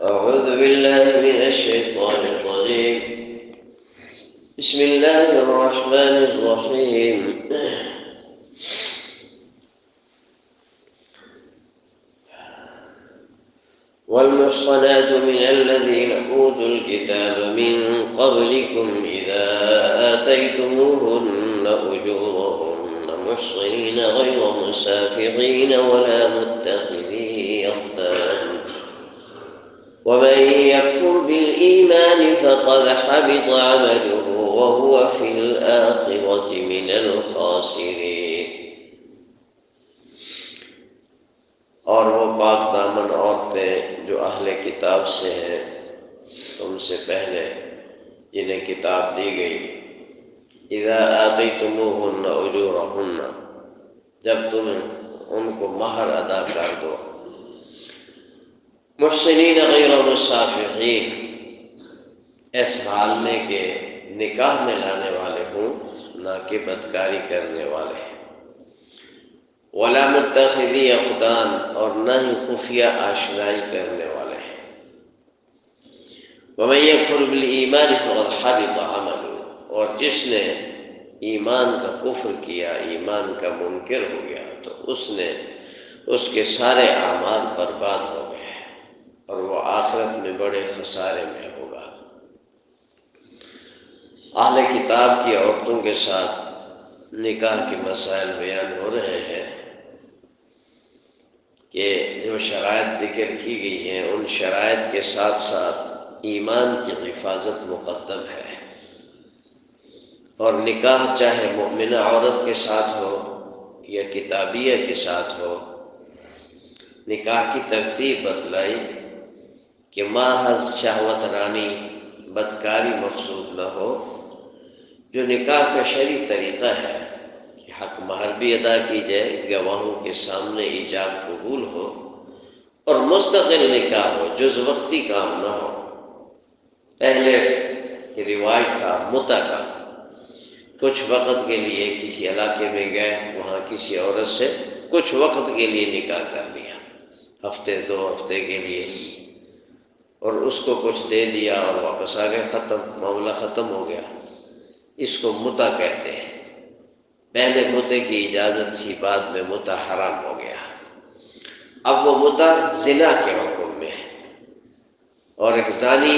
أعوذ بالله من الشيطان الرجيم. بسم الله الرحمن الرحيم. والمحصنات من الذين أوتوا الكتاب من قبلكم إذا آتيتموهن أجورهن محصنين غير مسافحين ولا متخذي أخدان ومن يكفر بالإيمان فقد حبط عمله وهو في الآخرة من الخاسرين. اور وہ پاک دامن عورتیں جو اہل کتاب سے ہیں تم سے پہلے جنہیں کتاب دی گئی، اذا آتیتموہن اجورہن، جب تم ان کو مہر ادا کر دو، محسنین غیر مسافحین، اس حال میں کہ نکاح میں لانے والے ہوں نہ کہ بدکاری کرنے والے، ولا متخذی اخدان، اور نہ ہی خفیہ آشنائی کرنے والے ہیں، ومن یکفر بالایمان فقد حبط عمله، اور جس نے ایمان کا کفر کیا، ایمان کا منکر ہو گیا، تو اس کے سارے اعمال برباد ہو گئے اور وہ آخرت میں بڑے خسارے میں ہوگا۔ اہل کتاب کی عورتوں کے ساتھ نکاح کے مسائل بیان ہو رہے ہیں کہ جو شرائط ذکر کی گئی ہیں ان شرائط کے ساتھ ساتھ ایمان کی حفاظت مقدم ہے، اور نکاح چاہے مؤمنہ عورت کے ساتھ ہو یا کتابیہ کے ساتھ ہو، نکاح کی ترتیب بتلائی کہ محض شہوت رانی بدکاری مقصود نہ ہو، جو نکاح کا شرعی طریقہ ہے کہ حق مہر بھی ادا کی جائے، گواہوں کے سامنے ایجاب قبول ہو، اور مستقل نکاح ہو، جز وقتی کام نہ ہو۔ پہلے رواج تھا متع کا، کچھ وقت کے لیے کسی علاقے میں گئے، وہاں کسی عورت سے کچھ وقت کے لیے نکاح کر لیا، ہفتے دو ہفتے کے لیے، اور اس کو کچھ دے دیا اور واپس آ گئے، ختم، معاملہ ختم ہو گیا۔ اس کو متع کہتے ہیں۔ پہلے متع کی اجازت تھی، بعد میں متع حرام ہو گیا۔ اب وہ متع زنا کے حکم میں ہے، اور ایک زانی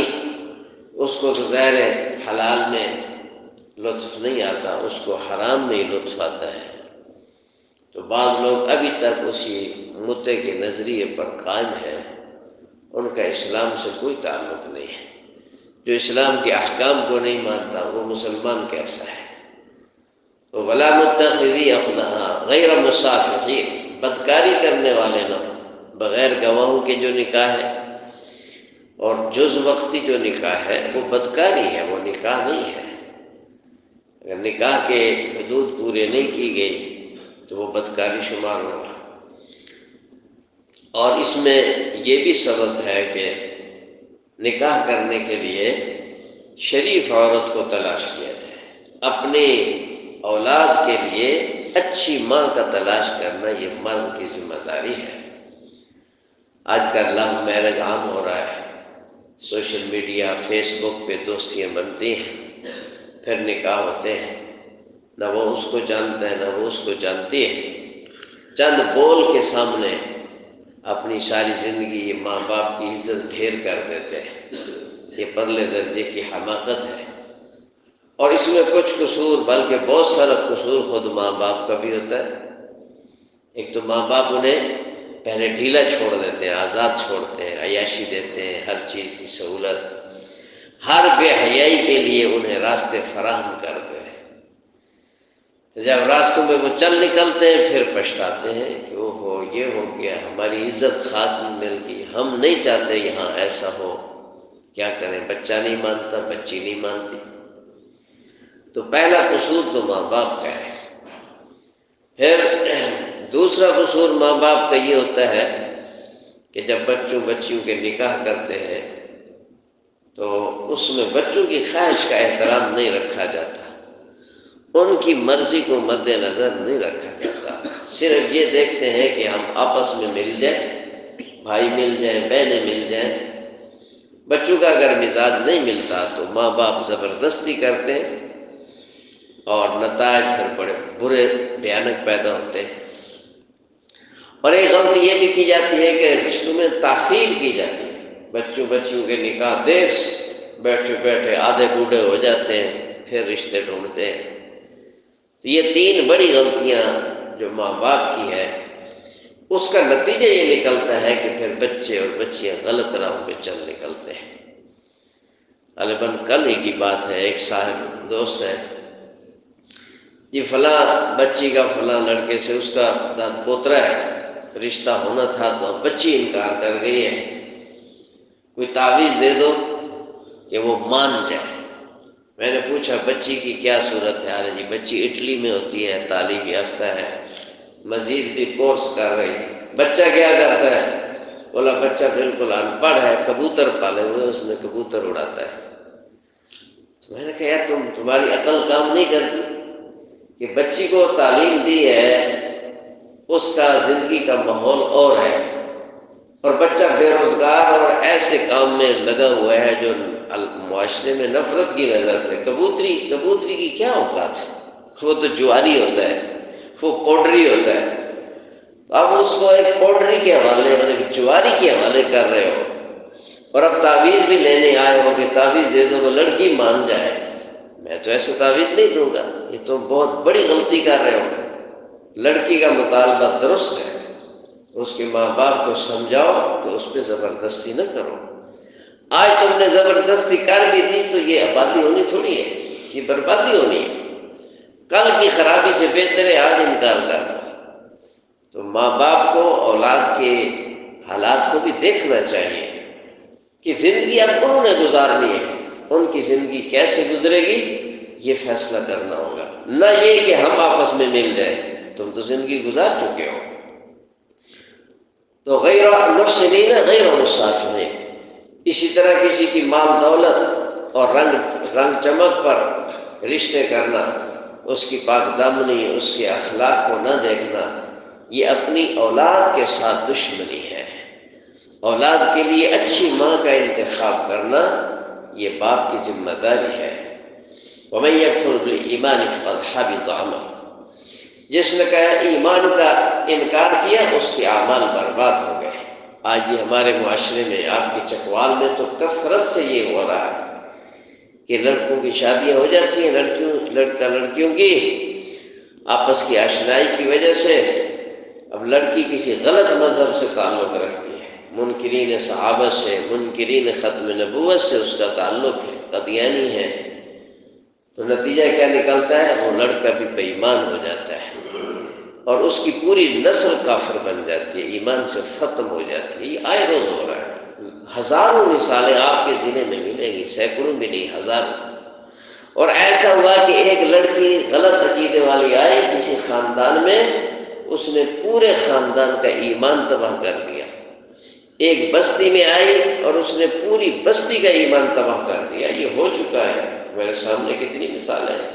اس کو تو ظاہر حلال میں لطف نہیں آتا، اس کو حرام میں ہی لطف آتا ہے۔ تو بعض لوگ ابھی تک اسی متع کے نظریے پر قائم ہیں، ان کا اسلام سے کوئی تعلق نہیں ہے۔ جو اسلام کے احکام کو نہیں مانتا وہ مسلمان کیسا ہے؟ تو ولا متخذی اخدان غیر مسافحین، بدکاری کرنے والے نہ ہوں، بغیر گواہوں کے جو نکاح ہے، اور جز وقتی جو نکاح ہے وہ بدکاری ہے، وہ نکاح نہیں ہے۔ اگر نکاح کے حدود پورے نہیں کی گئی تو وہ بدکاری شمار ہوگا۔ اور اس میں یہ بھی سبب ہے کہ نکاح کرنے کے لیے شریف عورت کو تلاش کیا جائے، اپنی اولاد کے لیے اچھی ماں کا تلاش کرنا یہ مرد کی ذمہ داری ہے۔ آج کل لو میرج عام ہو رہا ہے، سوشل میڈیا فیس بک پہ دوستیاں بنتی ہیں، پھر نکاح ہوتے ہیں، نہ وہ اس کو جانتا ہے نہ وہ اس کو جانتی ہے، چند بول کے سامنے اپنی ساری زندگی یہ ماں باپ کی عزت ڈھیر کر دیتے ہیں۔ یہ پرلے درجے کی حماقت ہے، اور اس میں کچھ قصور، بلکہ بہت سارا قصور خود ماں باپ کا بھی ہوتا ہے۔ ایک تو ماں باپ انہیں پہلے ڈھیلا چھوڑ دیتے ہیں، آزاد چھوڑتے ہیں، عیاشی دیتے ہیں، ہر چیز کی سہولت، ہر بے حیائی کے لیے انہیں راستے فراہم کرتے ہیں۔ جب راستوں میں وہ چل نکلتے ہیں پھر پچھتاتے ہیں کہ اوہو یہ ہو گیا، ہماری عزت خاک میں مل گئی، ہم نہیں چاہتے یہاں ایسا ہو، کیا کریں، بچہ نہیں مانتا، بچی نہیں مانتی۔ تو پہلا قصور تو ماں باپ کا ہے۔ پھر دوسرا قصور ماں باپ کا یہ ہوتا ہے کہ جب بچوں بچیوں کے نکاح کرتے ہیں تو اس میں بچوں کی خواہش کا احترام نہیں رکھا جاتا، ان کی مرضی کو مد نظر نہیں رکھا جاتا، صرف یہ دیکھتے ہیں کہ ہم آپس میں مل جائیں، بھائی مل جائیں، بہنیں مل جائیں، بچوں کا اگر مزاج نہیں ملتا تو ماں باپ زبردستی کرتے ہیں اور نتائج پھر بڑے برے بھیانک پیدا ہوتے ہیں۔ اور ایک غلطی یہ بھی کی جاتی ہے کہ رشتوں میں تاخیر کی جاتی ہے، بچیوں کے نکاح دیر سے، بیٹھے بیٹھے آدھے بوڑھے ہو جاتے ہیں پھر رشتے ڈھونڈتے ہیں۔ تو یہ 3 بڑی غلطیاں جو ماں باپ کی ہے، اس کا نتیجہ یہ نکلتا ہے کہ پھر بچے اور بچیاں غلط راہوں پہ چل نکلتے ہیں۔ غالباً کل ہی کی بات ہے، ایک صاحب دوست ہے جی، فلاں بچی کا فلاں لڑکے سے اس کا داد پوترا ہے، رشتہ ہونا تھا تو اب بچی انکار کر گئی ہے، کوئی تعویذ دے دو کہ وہ مان جائے۔ میں نے پوچھا بچی کی کیا صورت حال ہے؟ جی بچی اٹلی میں ہوتی ہے، تعلیم یافتہ ہے، مزید بھی کورس کر رہی ہے۔ بچہ کیا کرتا ہے؟ بولا بچہ بالکل ان پڑھ ہے، کبوتر پالے ہوئے، اس نے کبوتر اڑاتا ہے۔ تو میں نے کہا یار تمہاری عقل کام نہیں کرتی کہ بچی کو تعلیم دی ہے، اس کا زندگی کا ماحول اور ہے، اور بچہ بے روزگار اور ایسے کام میں لگا ہوا ہے جو معاشرے میں نفرت کی نظر سے۔ کبوتری کی کیا اوقات ہے؟ وہ تو جواری ہوتا ہے، وہ پوڈری ہوتا ہے۔ اب اس کو ایک پوڈری کے حوالے اور ایک جواری کے حوالے کر رہے ہو، اور اب تعویذ بھی لینے آئے ہو کہ تعویذ دے دو تو لڑکی مان جائے۔ میں تو ایسے تعویذ نہیں دوں گا، یہ تم بہت بڑی غلطی کر رہے ہو۔ لڑکی کا مطالبہ درست ہے، اس کے ماں باپ کو سمجھاؤ کہ اس پہ زبردستی نہ کرو۔ آج تم نے زبردستی کر بھی دی تو یہ آبادی ہونی تھوڑی ہے، یہ بربادی ہونی ہے۔ کل کی خرابی سے بہتر ہے آج انکار کرنا۔ تو ماں باپ کو اولاد کے حالات کو بھی دیکھنا چاہیے کہ زندگی اب انہوں نے گزارنی ہے، ان کی زندگی کیسے گزرے گی یہ فیصلہ کرنا ہوگا، نہ یہ کہ ہم آپس میں مل جائیں۔ تم تو زندگی گزار چکے ہو۔ تو غیر محسنین غیر مسافرین، اسی طرح کسی کی مال دولت اور رنگ چمک پر رشتے کرنا، اس کی پاک دامنی، اس کے اخلاق کو نہ دیکھنا، یہ اپنی اولاد کے ساتھ دشمنی ہے۔ اولاد کے لیے اچھی ماں کا انتخاب کرنا یہ باپ کی ذمہ داری ہے۔ وَمَن يَكْفُرْ بِالْإِيمَانِ فَقَدْ حَبِطَ عَمَلُهُ، جس نے کہا ایمان کا انکار کیا اس کے اعمال برباد ہو گئے۔ آج یہ ہمارے معاشرے میں، آپ کے چکوال میں تو کثرت سے یہ ہو رہا ہے کہ لڑکوں کی شادیاں ہو جاتی ہیں، لڑکیوں کی آپس کی آشنائی کی وجہ سے اب لڑکی کسی غلط مذہب سے تعلق رکھتی ہے، منکرین صحابہ سے، منکرین ختم نبوت سے اس کا تعلق ہے، قادیانی ہے، تو نتیجہ کیا نکلتا ہے؟ وہ لڑکا بھی بے ایمان ہو جاتا ہے اور اس کی پوری نسل کافر بن جاتی ہے، ایمان سے ختم ہو جاتی ہے۔ یہ آئے روز ہو رہا ہے، ہزاروں مثالیں آپ کے ضلع میں ملیں گی، سینکڑوں بھی نہیں، ہزاروں۔ اور ایسا ہوا کہ ایک لڑکی غلط عقیدے والی آئی کسی خاندان میں، اس نے پورے خاندان کا ایمان تباہ کر دیا۔ ایک بستی میں آئی اور اس نے پوری بستی کا ایمان تباہ کر دیا۔ یہ ہو چکا ہے، میرے سامنے کتنی مثالیں ہیں۔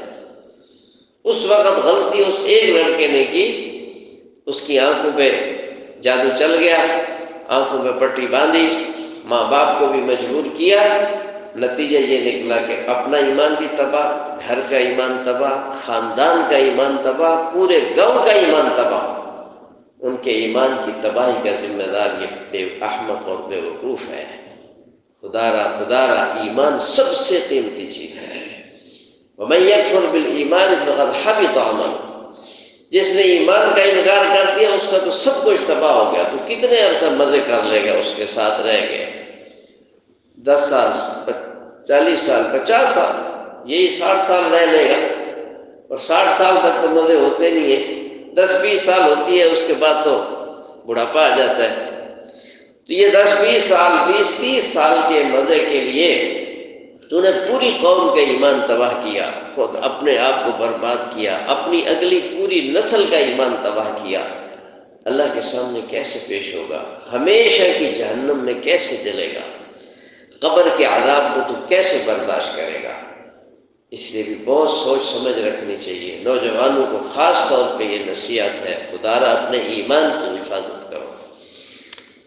اس وقت غلطی اس ایک لڑکے نے کی، اس کی آنکھوں پہ جادو چل گیا، آنکھوں پہ پٹی باندھی، ماں باپ کو بھی مجبور کیا، نتیجہ یہ نکلا کہ اپنا ایمان بھی تباہ، گھر کا ایمان تباہ، خاندان کا ایمان تباہ، پورے گاؤں کا ایمان تباہ۔ ان کے ایمان کی تباہی کا ذمہ دار یہ بے احمق اور بے وقوف ہے۔ خدا را ایمان سب سے قیمتی چیز ہے۔ وَمَن يَكْفُرْ بِالْإِيمَانِ فَقَدْ حَبِطَ عَمَلُهُ، جس نے ایمان کا انکار کر دیا اس کا تو سب کچھ تباہ ہو گیا۔ تو کتنے عرصہ مزے کر لے گا، اس کے ساتھ رہ گئے 10 سال 40 سال 50 سال، یہی 60 سال رہ لے گا، اور 60 سال تک تو مزے ہوتے نہیں ہیں، 10-20 سال ہوتی ہے، اس کے بعد تو بڑھاپا آ جاتا ہے۔ تو یہ 10-20 سال 20-30 سال کے مزے کے لیے تو نے پوری قوم کا ایمان تباہ کیا، خود اپنے آپ کو برباد کیا، اپنی اگلی پوری نسل کا ایمان تباہ کیا۔ اللہ کے سامنے کیسے پیش ہوگا؟ ہمیشہ کی جہنم میں کیسے جلے گا؟ قبر کے عذاب کو تو کیسے برداشت کرے گا؟ اس لیے بھی بہت سوچ سمجھ رکھنی چاہیے۔ نوجوانوں کو خاص طور پہ یہ نصیحت ہے، خدا را اپنے ایمان کی حفاظت کرو۔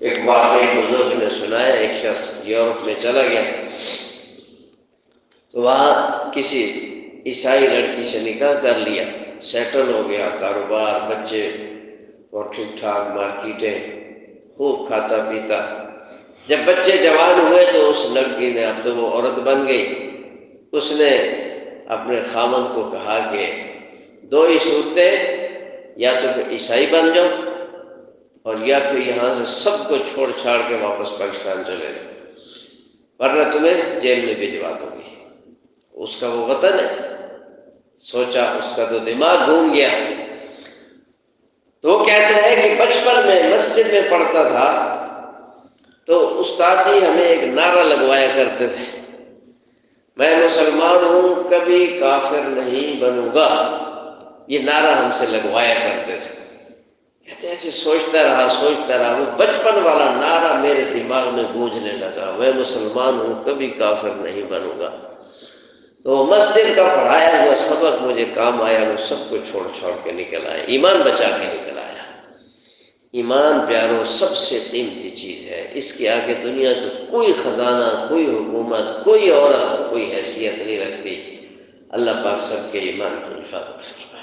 ایک واقعی بزرگ نے سنایا، ایک شخص یورپ میں چلا گیا تو وہاں کسی عیسائی لڑکی سے نکاح کر لیا، سیٹل ہو گیا، کاروبار، بچے اور ٹھیک ٹھاک، مارکیٹیں، خوب کھاتا پیتا۔ جب بچے جوان ہوئے تو اس لڑکی نے، اب تو وہ عورت بن گئی، اس نے اپنے خامند کو کہا کہ دو ہی صورتیں، یا تو پھر عیسائی بن جاؤ اور یا پھر یہاں سے سب کو چھوڑ چھاڑ کے واپس پاکستان چلے جاؤ، ورنہ تمہیں جیل میں بھجوا دوں گی۔ اس کا وہ وطن ہے، سوچا، اس کا تو دماغ گھوم گیا۔ تو وہ کہتا ہے کہ بچپن میں مسجد میں پڑھتا تھا تو استاد جی ہمیں ایک نعرہ لگوایا کرتے تھے، میں مسلمان ہوں کبھی کافر نہیں بنوں گا، یہ نعرہ ہم سے لگوایا کرتے تھے۔ کہتے ایسے سوچتا رہا، وہ بچپن والا نعرہ میرے دماغ میں گونجنے لگا، میں مسلمان ہوں کبھی کافر نہیں بنوں گا۔ تو مسجد کا پڑھایا ہوا سبق مجھے کام آیا، میں سب کو چھوڑ چھوڑ کے نکل آیا، ایمان بچا کے نکل آیا۔ ایمان پیارو سب سے قیمتی چیز ہے، اس کے آگے دنیا کا کوئی خزانہ، کوئی حکومت، کوئی عورت، کوئی حیثیت نہیں رکھتی۔ اللہ پاک سب کے ایمان کی حفاظت فرمائے۔